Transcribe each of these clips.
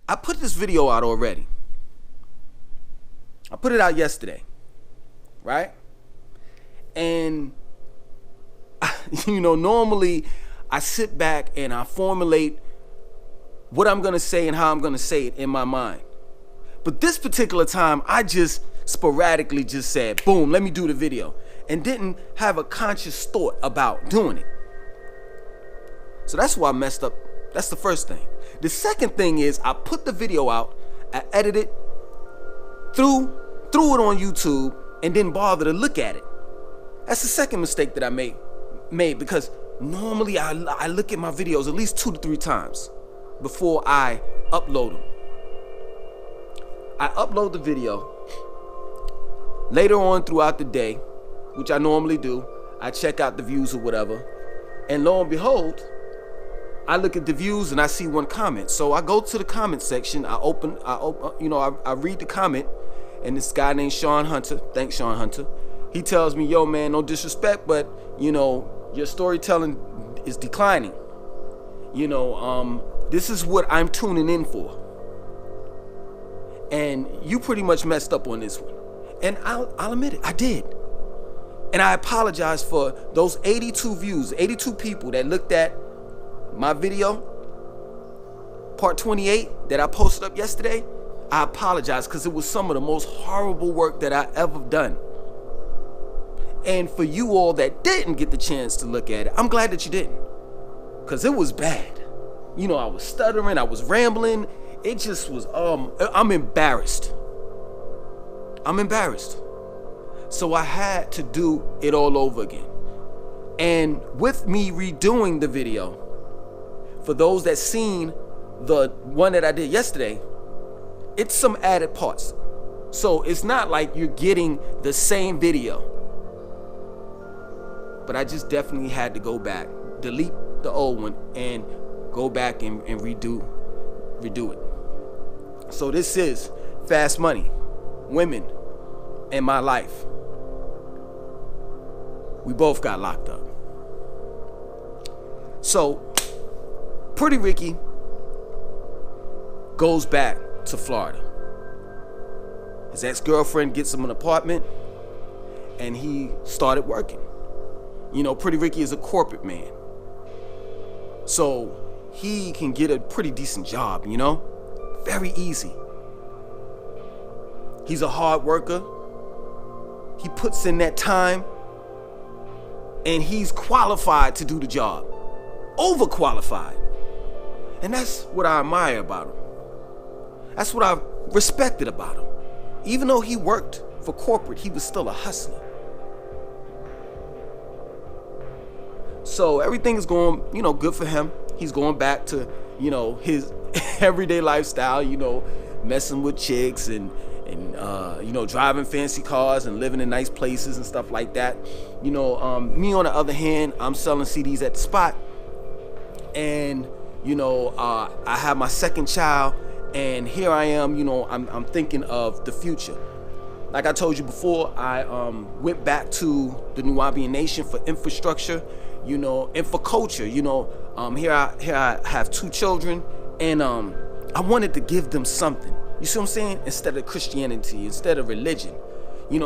I put this video out already. I put it out yesterday, right? And normally I sit back and I formulate what I'm gonna say and how I'm gonna say it in my mind. But this particular time, I just sporadically just said, boom, let me do the video, and didn't have a conscious thought about doing it. So that's why I messed up. That's the first thing. The second thing is I put the video out, I edited, threw it on YouTube, and didn't bother to look at it. That's the second mistake that I made because normally I look at my videos at least 2 to 3 times before I upload them. I upload the video. Later on throughout the day, which I normally do, I check out the views or whatever, and lo and behold, I look at the views and I see one comment. So I go to the comment section. I read the comment, and this guy named Sean Hunter, thanks Sean Hunter, he tells me, yo man, no disrespect, but your storytelling is declining. This is what I'm tuning in for. And you pretty much messed up on this one. And I'll admit it, I did. And I apologize for those 82 views, 82 people that looked at my video, part 28, that I posted up yesterday. I apologize because it was some of the most horrible work that I ever done. And for you all that didn't get the chance to look at it, I'm glad that you didn't, because it was bad. I was stuttering, I was rambling. It just was, I'm embarrassed. So I had to do it all over again. And with me redoing the video, for those that seen the one that I did yesterday, it's some added parts. So it's not like you're getting the same video. But I just definitely had to go back, delete the old one, and go back and redo it. So this is Fast Money, Women, and My Life. We both got locked up. So Pretty Ricky goes back to Florida. His ex-girlfriend gets him an apartment, and he started working. Pretty Ricky is a corporate man, so he can get a pretty decent job, very easy. He's a hard worker. He puts in that time, and he's qualified to do the job, overqualified. And that's what I admire about him. That's what I respected about him. Even though he worked for corporate, he was still a hustler. So everything is going, good for him. He's going back to, his everyday lifestyle, messing with chicks and driving fancy cars and living in nice places and stuff like that. Me on the other hand, I'm selling CDs at the spot, and I have my second child, and here I am. I'm thinking of the future. Like I told you before, I went back to the Nubian Nation for infrastructure, and for culture. Here I have 2 children, and I wanted to give them something. You see what I'm saying? Instead of Christianity, instead of religion.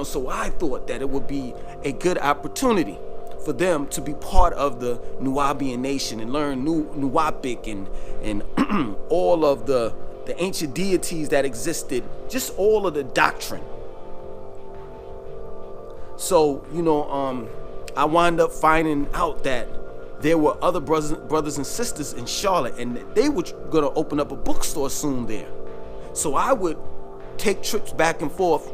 So I thought that it would be a good opportunity for them to be part of the Nubian Nation and learn Nuwapic and all of the ancient deities that existed, just all of the doctrine. So, I wound up finding out that there were other brothers and sisters in Charlotte, and they were gonna open up a bookstore soon there. So I would take trips back and forth.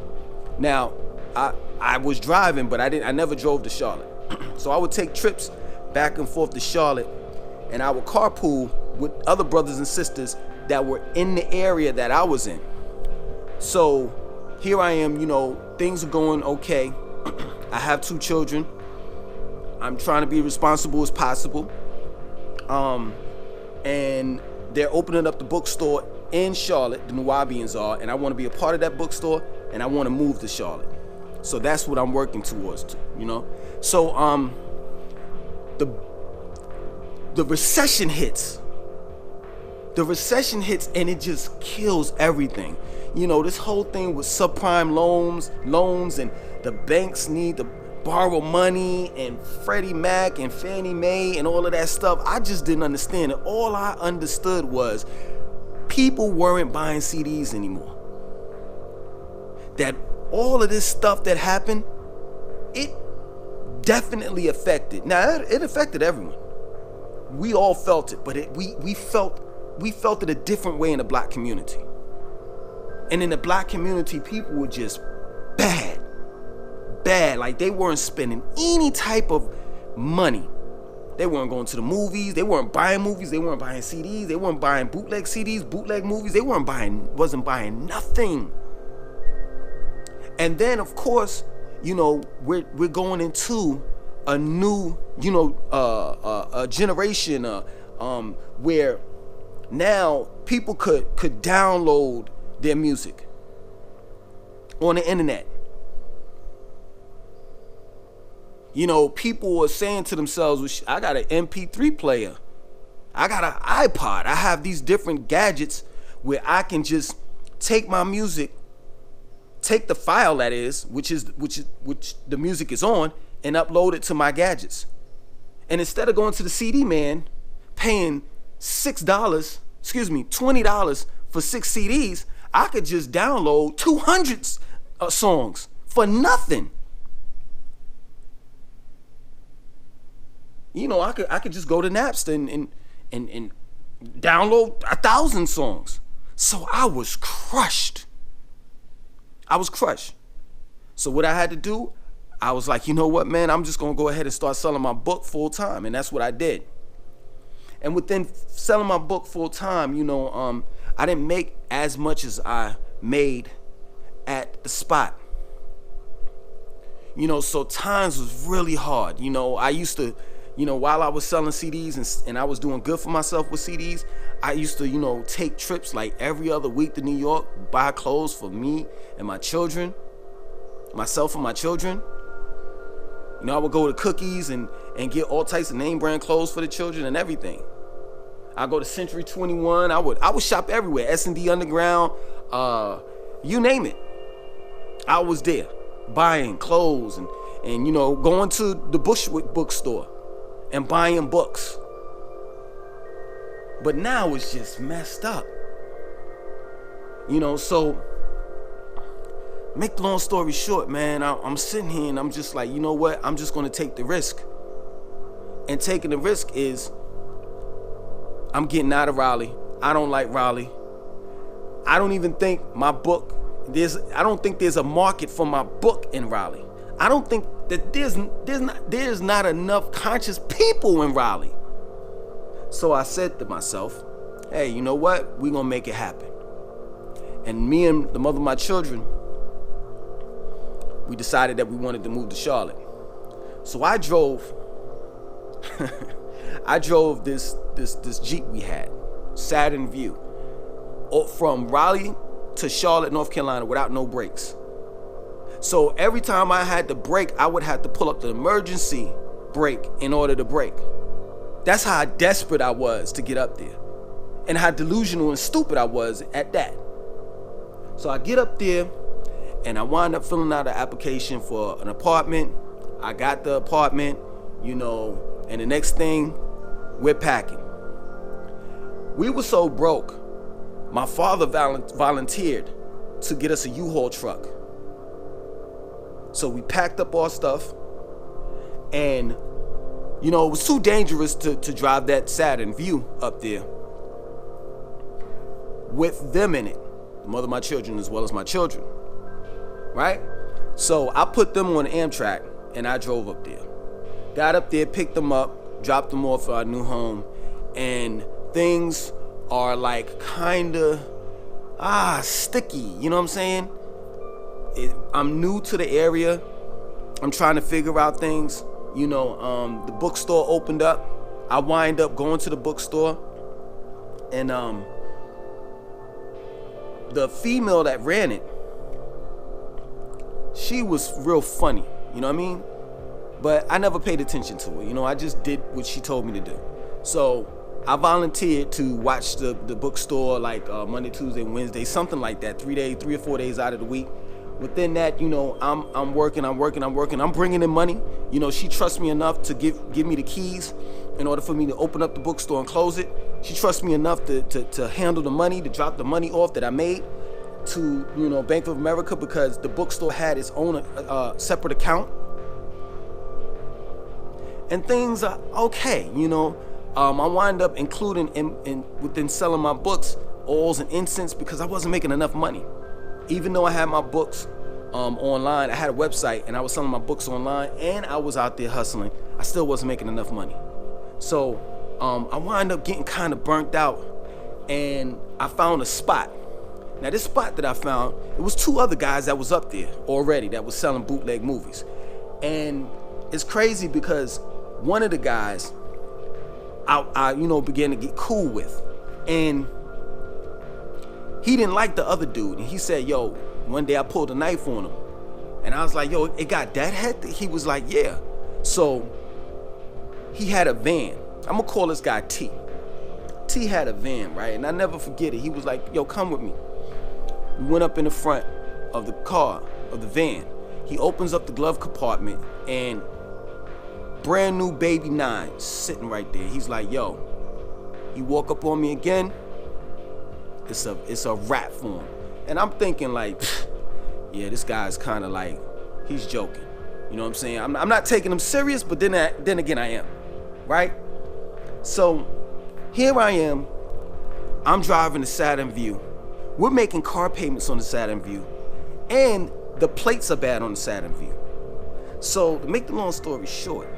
Now, I was driving, but I never drove to Charlotte. So I would take trips back and forth to Charlotte, and I would carpool with other brothers and sisters that were in the area that I was in. So here I am, things are going okay. I have 2 children. I'm trying to be responsible as possible. And they're opening up the bookstore in Charlotte, the Nubians are, and I want to be a part of that bookstore, and I want to move to Charlotte. So that's what I'm working towards, So the recession hits. The recession hits and it just kills everything. You know, this whole thing with subprime loans, and the banks need to borrow money, and Freddie Mac and Fannie Mae and all of that stuff. I just didn't understand it. All I understood was people weren't buying CDs anymore. That all of this stuff that happened, it definitely affected. Now, it affected everyone. We all felt it, but we felt it a different way in the black community. And in the black community, people were just bad. Like, they weren't spending any type of money. They weren't going to the movies. They weren't buying movies. They weren't buying CDs. They weren't buying bootleg CDs, bootleg movies. They wasn't buying nothing. And then, of course, you know, we're going into a new, you know, a generation where now people could download their music on the internet. You know, people were saying to themselves, I got an MP3 player. I got an iPod. I have these different gadgets where I can just take my music, take the file that is, which the music is on, and upload it to my gadgets. And instead of going to the CD man, paying $20 for 6 CDs, I could just download 200 songs for nothing. You know, I could just go to Napster and download 1,000 songs. So I was crushed. So what I had to do, I was like, you know what, man, I'm just gonna go ahead and start selling my book full time, and that's what I did. And within selling my book full time, you know, I didn't make as much as I made at the spot. You know, so times was really hard. You know, I used to, you know, while I was selling CDs and I was doing good for myself with CDs, I used to, you know, take trips like every other week to New York, buy clothes for me and my children, myself and my children. You know, I would go to Cookies and get all types of name brand clothes for the children and everything. I go to Century 21. I would shop everywhere. S&D Underground, you name it. I was there buying clothes and you know, going to the Bushwick bookstore and buying books. But now it's just messed up. You know, so make the long story short, man, I'm sitting here and I'm just like, you know what? I'm just going to take the risk. And taking the risk is I'm getting out of Raleigh. I don't like Raleigh. I don't even think my book, I don't think there's a market for my book in Raleigh. I don't think that there's not enough conscious people in Raleigh. So I said to myself, hey, you know what? We're going to make it happen. And me and the mother of my children, we decided that we wanted to move to Charlotte. So I drove this Jeep we had, Saturn View, from Raleigh to Charlotte, North Carolina without no brakes. So every time I had to brake, I would have to pull up the emergency brake in order to brake. That's how desperate I was to get up there, and how delusional and stupid I was at that. So I get up there and I wind up filling out an application for an apartment. I got the apartment, you know, and the next thing, we're packing. We were so broke, my father volunteered to get us a U-Haul truck. So we packed up our stuff, and you know, it was too dangerous to drive that Saturn View up there with them in it, the mother of my children as well as my children, right? So I put them on Amtrak and I drove up there. Got up there, picked them up, dropped them off at our new home, and things are like kinda sticky, you know what I'm saying? I'm new to the area. I'm trying to figure out things. You know, the bookstore opened up. I wind up going to the bookstore, and the female that ran it, she was real funny, you know what I mean? But I never paid attention to her, you know, I just did what she told me to do. So I volunteered to watch the bookstore like Monday, Tuesday, Wednesday, something like that, 3 or 4 days out of the week. Within that, I'm working. I'm bringing in money. She trusts me enough to give me the keys in order for me to open up the bookstore and close it. She trusts me enough to handle the money, to drop the money off that I made to, Bank of America, because the bookstore had its own separate account. And things are okay, I wind up including within selling my books, oils and incense, because I wasn't making enough money. Even though I had my books online, I had a website and I was selling my books online and I was out there hustling, I still wasn't making enough money. So I wind up getting kind of burnt out, and I found a spot. Now this spot that I found, it was 2 other guys that was up there already that was selling bootleg movies. And it's crazy because one of the guys I began to get cool with, and he didn't like the other dude, and he said, yo, one day I pulled a knife on him, and I was like, yo, it got that hectic? He was like, yeah. So he had a van. I'm gonna call this guy T. T had a van, right? And I never forget it. He was like, yo, come with me. We went up in the front of the car, of the van. He opens up the glove compartment, and brand new baby 9 sitting right there. He's like, yo, you walk up on me again, it's a wrap for him. And I'm thinking like, yeah, this guy's kind of like, he's joking. You know what I'm saying? I'm not taking him serious, but then again I am, right? So here I am. I'm driving the Saturn View. We're making car payments on the Saturn View, and the plates are bad on the Saturn View. So to make the long story short,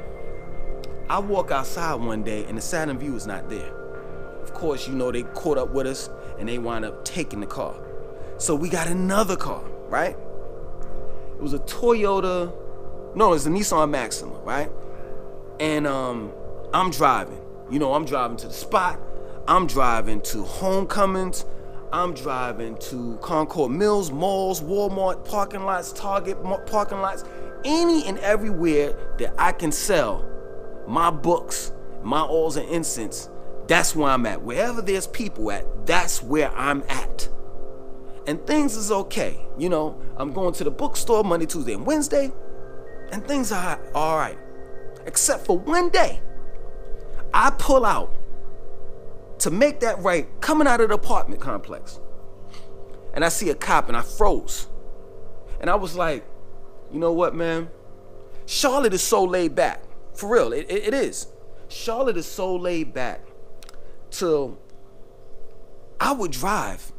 I walk outside one day and the Saturn View is not there. Of course, they caught up with us and they wound up taking the car. So we got another car, right? It was a Toyota, no, it's a Nissan Maxima, right? And I'm driving. I'm driving to the spot. I'm driving to Homecomings. I'm driving to Concord Mills, malls, Walmart parking lots, Target parking lots, any and everywhere that I can sell my books, my oils and incense. That's where I'm at. Wherever there's people at, that's where I'm at. And things is okay. I'm going to the bookstore Monday, Tuesday, and Wednesday, and things are all right. Except for one day, I pull out to make that right, coming out of the apartment complex, and I see a cop, and I froze. And I was like, you know what, man? Charlotte is so laid back. For real, it is. Charlotte is so laid back till I would drive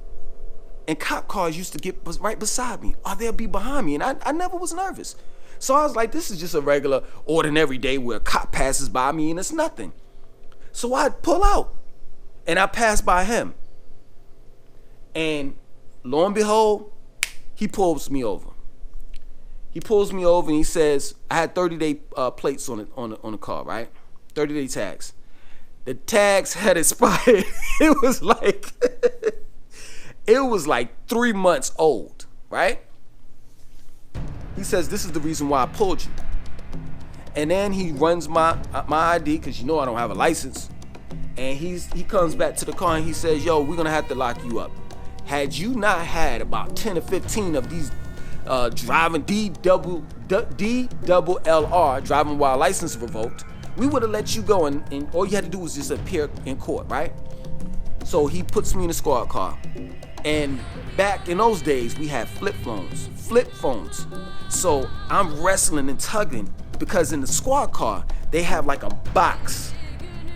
and cop cars used to get right beside me, or they'll be behind me, and I never was nervous. So I was like, this is just a regular, ordinary day where a cop passes by me and it's nothing. So I pull out and I pass by him, and lo and behold, he pulls me over. He pulls me over and he says, I had 30-day plates on the car, right? 30-day tags. The tags had expired. It was like 3 months old, right? He says, this is the reason why I pulled you. And then he runs my ID, because I don't have a license. And he comes back to the car and he says, yo, we're gonna have to lock you up. Had you not had about 10 or 15 of these driving DLR, driving while license revoked, we would have let you go, and all you had to do was just appear in court, right? So he puts me in the squad car. And back in those days, we had flip phones. So I'm wrestling and tugging, because in the squad car, they have like a box.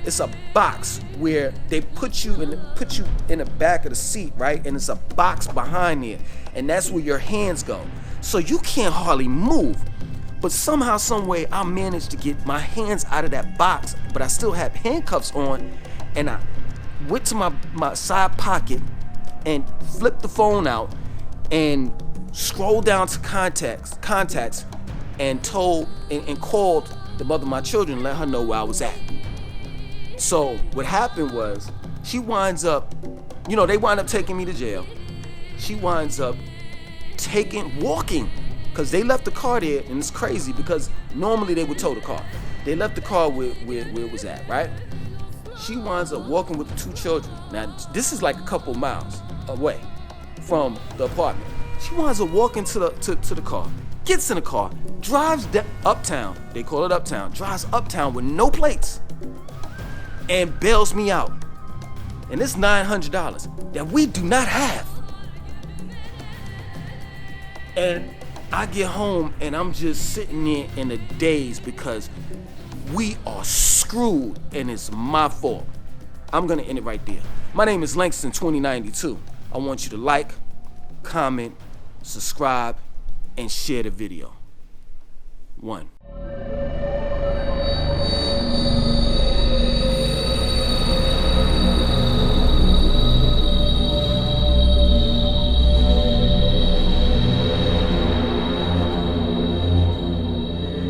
It's a box where they put you in the back of the seat, right? And it's a box behind there, and that's where your hands go. So you can't hardly move. But somehow, some way, I managed to get my hands out of that box, but I still had handcuffs on, and I went to my side pocket and flipped the phone out and scrolled down to contacts and told and called the mother of my children, let her know where I was at. So what happened was, she winds up, they wind up taking me to jail. She winds up walking, because they left the car there, and it's crazy because normally they would tow the car. They left the car where it was at, right? She winds up walking with the 2 children. Now, this is like a couple miles away from the apartment. She winds up walking to the car, gets in the car, drives uptown. They call it uptown. Drives uptown with no plates and bails me out. And it's $900 that we do not have. And I get home and I'm just sitting there in a daze because we are screwed and it's my fault. I'm gonna end it right there. My name is Langston 2092. I want you to like, comment, subscribe, and share the video. 1.